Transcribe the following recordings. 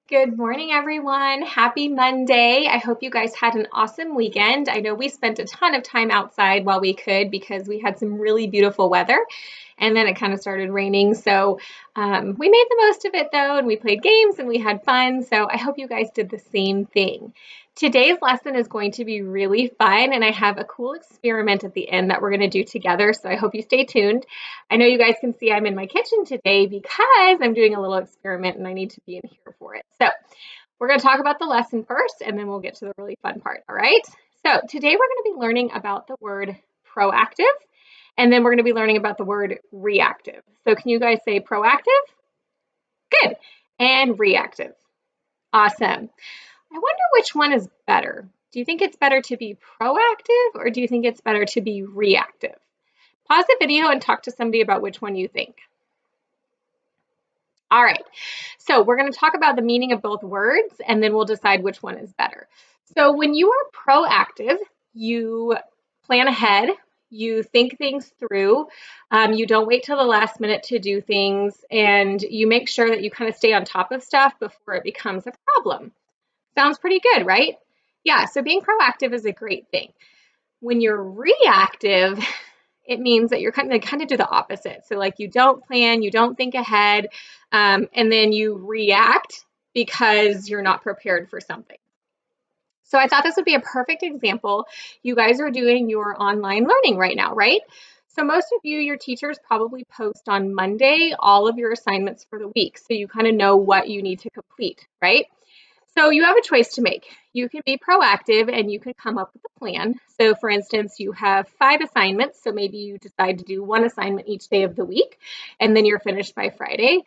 Good morning, everyone. Happy Monday. I hope you guys had an awesome weekend. I know we spent a ton of time outside while we could because we had some really beautiful weather and then it kind of started raining. So we made the most of it though, and we played games and we had fun. So I hope you guys did the same thing. Today's lesson is going to be really fun, and I have a cool experiment at the end that we're going to do together. So I hope you stay tuned. I know you guys can see I'm in my kitchen today because I'm doing a little experiment and I need to be in here for it. So we're going to talk about the lesson first and then we'll get to the really fun part. All right. So today we're going to be learning about the word proactive, and then we're going to be learning about the word reactive. So can you guys say proactive? Good. And reactive. Awesome. I wonder which one is better. Do you think it's better to be proactive or do you think it's better to be reactive? Pause the video and talk to somebody about which one you think. All right, so we're going to talk about the meaning of both words and then we'll decide which one is better. So when you are proactive, you plan ahead, you think things through, you don't wait till the last minute to do things, and you make sure that you kind of stay on top of stuff before it becomes a problem. Sounds pretty good, right? Yeah, so being proactive is a great thing. When you're reactive, it means that you're kind of do the opposite. So like you don't plan, you don't think ahead, and then you react because you're not prepared for something. So I thought this would be a perfect example. You guys are doing your online learning right now, right? So most of you, your teachers probably post on Monday all of your assignments for the week. So you kind of know what you need to complete, right? So you have a choice to make. You can be proactive and you can come up with a plan. So for instance, you have 5 assignments. So maybe you decide to do 1 assignment each day of the week, and then you're finished by Friday.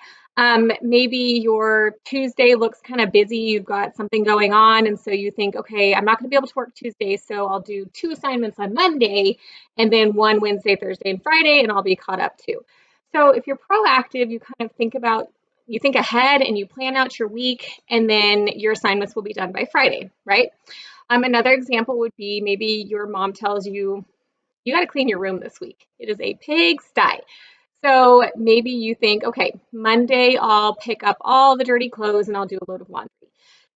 Maybe your Tuesday looks kind of busy. You've got something going on. And so you think, okay, I'm not going to be able to work Tuesday. So I'll do 2 assignments on Monday and then one Wednesday, Thursday, and Friday, and I'll be caught up too. So if you're proactive, you kind of you think ahead and you plan out your week, and then your assignments will be done by Friday, right? Another example would be maybe your mom tells you, you got to clean your room this week. It is a pigsty. So maybe you think, okay, Monday I'll pick up all the dirty clothes and I'll do a load of laundry.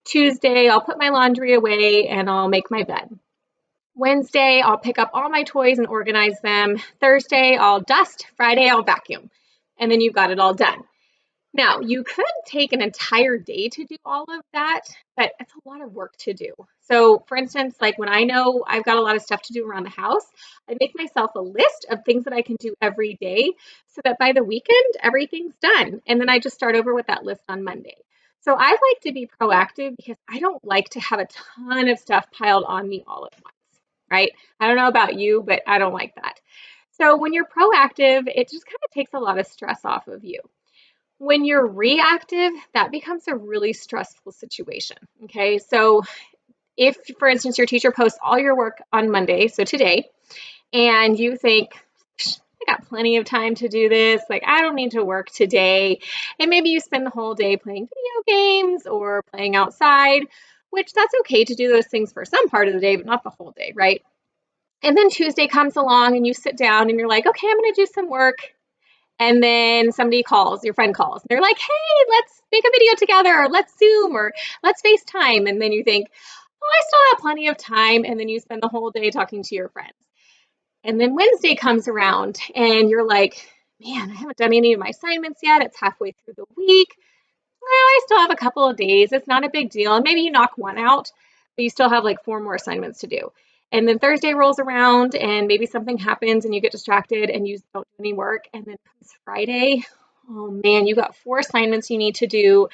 Tuesday I'll put my laundry away and I'll make my bed. Wednesday I'll pick up all my toys and organize them. Thursday I'll dust. Friday I'll vacuum. And then you've got it all done. Now, you could take an entire day to do all of that, but it's a lot of work to do. So, for instance, like when I know I've got a lot of stuff to do around the house, I make myself a list of things that I can do every day so that by the weekend, everything's done. And then I just start over with that list on Monday. So, I like to be proactive because I don't like to have a ton of stuff piled on me all at once, right? I don't know about you, but I don't like that. So, when you're proactive, it just kind of takes a lot of stress off of you. When you're reactive, that becomes a really stressful situation. Okay. So, if, for instance, your teacher posts all your work on Monday, so today, and you think, I got plenty of time to do this, like, I don't need to work today. And maybe you spend the whole day playing video games or playing outside, which that's okay to do those things for some part of the day, but not the whole day, right? And then Tuesday comes along and you sit down and you're like, okay, I'm going to do some work. And then somebody calls, your friend calls. They're like, hey, let's make a video together, or let's Zoom, or let's FaceTime. And then you think, oh, I still have plenty of time. And then you spend the whole day talking to your friends. And then Wednesday comes around and you're like, man, I haven't done any of my assignments yet. It's halfway through the week. Well, I still have a couple of days. It's not a big deal. And maybe you knock one out, but you still have like 4 more assignments to do. And then Thursday rolls around and maybe something happens and you get distracted and you don't do any work. And then comes Friday. Oh man, you got 4 assignments you need to do.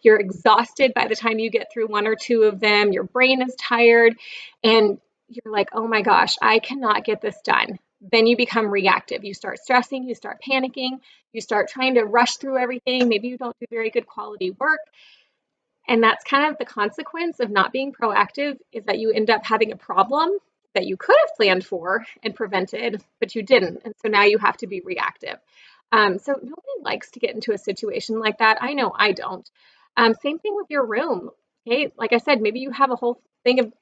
You're exhausted by the time you get through 1 or 2 of them. Your brain is tired and you're like, oh my gosh, I cannot get this done. Then you become reactive. You start stressing, you start panicking, you start trying to rush through everything. Maybe you don't do very good quality work. And that's kind of the consequence of not being proactive, is that you end up having a problem that you could have planned for and prevented, but you didn't. And so now you have to be reactive. So nobody likes to get into a situation like that. I know I don't. Same thing with your room. Okay, like I said, maybe you have a whole thing of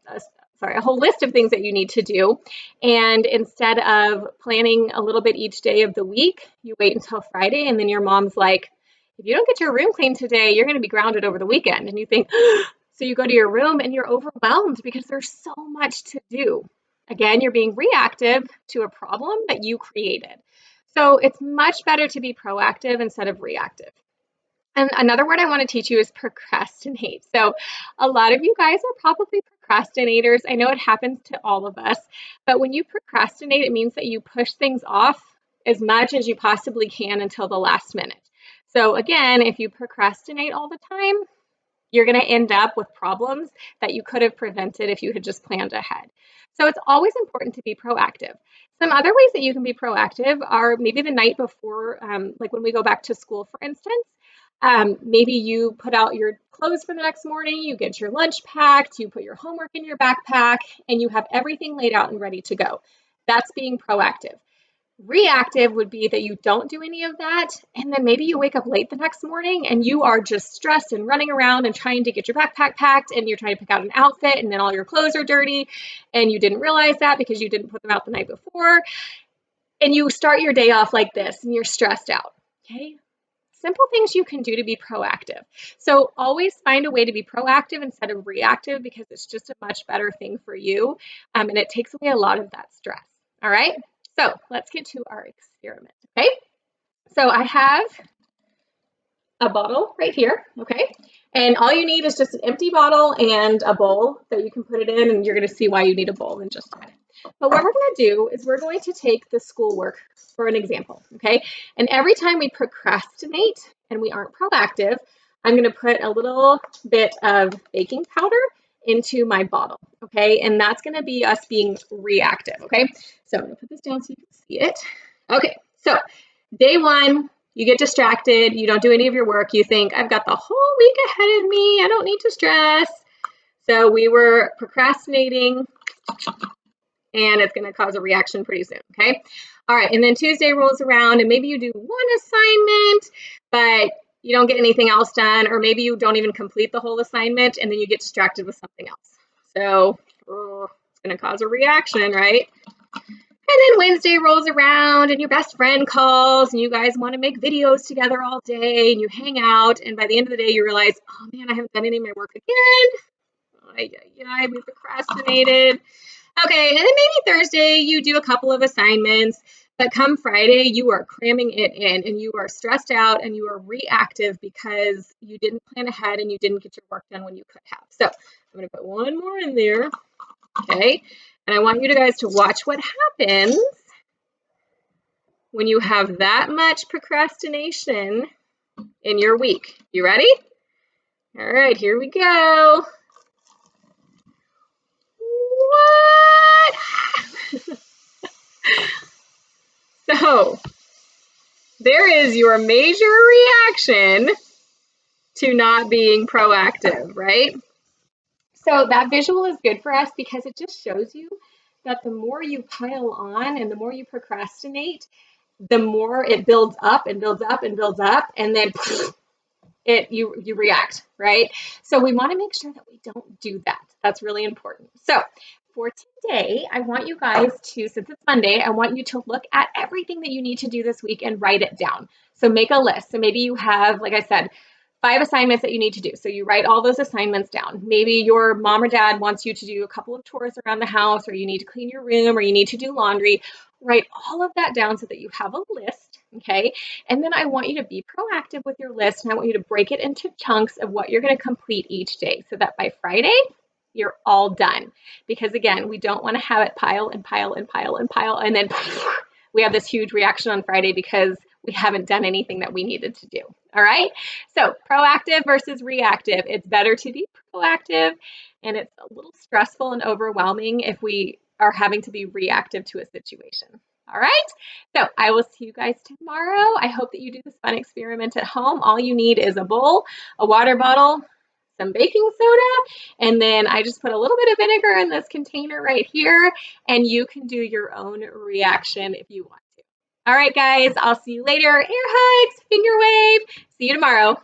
a whole list of things that you need to do. And instead of planning a little bit each day of the week, you wait until Friday, and then your mom's like, If you don't get your room cleaned today, you're going to be grounded over the weekend. And you think, so you go to your room and you're overwhelmed because there's so much to do. Again, you're being reactive to a problem that you created. So it's much better to be proactive instead of reactive. And another word I want to teach you is procrastinate. So a lot of you guys are probably procrastinators. I know it happens to all of us, but when you procrastinate, it means that you push things off as much as you possibly can until the last minute. So again, if you procrastinate all the time, you're going to end up with problems that you could have prevented if you had just planned ahead. So it's always important to be proactive. Some other ways that you can be proactive are maybe the night before, like when we go back to school, for instance. Maybe you put out your clothes for the next morning, you get your lunch packed, you put your homework in your backpack, and you have everything laid out and ready to go. That's being proactive. Reactive would be that you don't do any of that, and then maybe you wake up late the next morning and you are just stressed and running around and trying to get your backpack packed, and you're trying to pick out an outfit, and then all your clothes are dirty, and you didn't realize that because you didn't put them out the night before, and you start your day off like this, and you're stressed out. Okay? Simple things you can do to be proactive. So always find a way to be proactive instead of reactive because it's just a much better thing for you, and it takes away a lot of that stress. All right? So let's get to our experiment, okay? So I have a bottle right here, okay? And all you need is just an empty bottle and a bowl that you can put it in, and you're gonna see why you need a bowl in just a minute. But what we're gonna do is we're going to take the schoolwork for an example, okay? And every time we procrastinate and we aren't proactive, I'm gonna put a little bit of baking powder into my bottle, okay? And that's gonna be us being reactive, okay? So I'm gonna put this down so you can see it. Okay, so day one, you get distracted, you don't do any of your work, you think, I've got the whole week ahead of me, I don't need to stress. So we were procrastinating, and it's going to cause a reaction pretty soon, okay? All right, and then Tuesday rolls around, and maybe you do one assignment, but you don't get anything else done, or maybe you don't even complete the whole assignment, and then you get distracted with something else. So it's going to cause a reaction, right? And then Wednesday rolls around and your best friend calls and you guys want to make videos together all day and you hang out. And by the end of the day, you realize, oh man, I haven't done any of my work again. I procrastinated. Okay, and then maybe Thursday, you do a couple of assignments. But come Friday, you are cramming it in and you are stressed out and you are reactive because you didn't plan ahead and you didn't get your work done when you could have. So I'm going to put one more in there. Okay, and I want you guys to watch what happens when you have that much procrastination in your week. You ready? All right, here we go. What? So, there is your major reaction to not being proactive, right? So, that visual is good for us because it just shows you that the more you pile on and the more you procrastinate, the more it builds up and builds up and builds up, and then you react, right? So we want to make sure that we don't do that. That's really important. So for today, I want you guys to, since it's Monday, I want you to look at everything that you need to do this week and write it down. So make a list. So maybe you have, like I said, 5 assignments that you need to do. So you write all those assignments down. Maybe your mom or dad wants you to do a couple of chores around the house, or you need to clean your room, or you need to do laundry. Write all of that down so that you have a list, okay? And then I want you to be proactive with your list, and I want you to break it into chunks of what you're going to complete each day so that by Friday, you're all done. Because again, we don't want to have it pile and pile and pile and pile, and then we have this huge reaction on Friday because we haven't done anything that we needed to do. All right? So proactive versus reactive. It's better to be proactive, and it's a little stressful and overwhelming if we are having to be reactive to a situation. All right? So I will see you guys tomorrow. I hope that you do this fun experiment at home. All you need is a bowl, a water bottle, some baking soda, and then I just put a little bit of vinegar in this container right here, and you can do your own reaction if you want to. All right, guys, I'll see you later. Air hugs, finger wave. See you tomorrow.